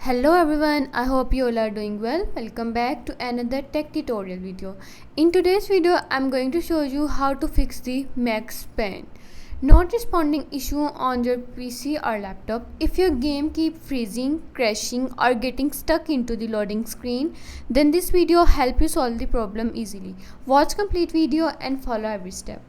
Hello everyone, I hope you all are doing well. Welcome back to another tech tutorial video. In today's video, I'm going to show you how to fix the Max Payne not responding issue on your PC or laptop. If your game keep freezing, crashing or getting stuck into the loading screen, then this video help you solve the problem easily. Watch complete video and follow every step.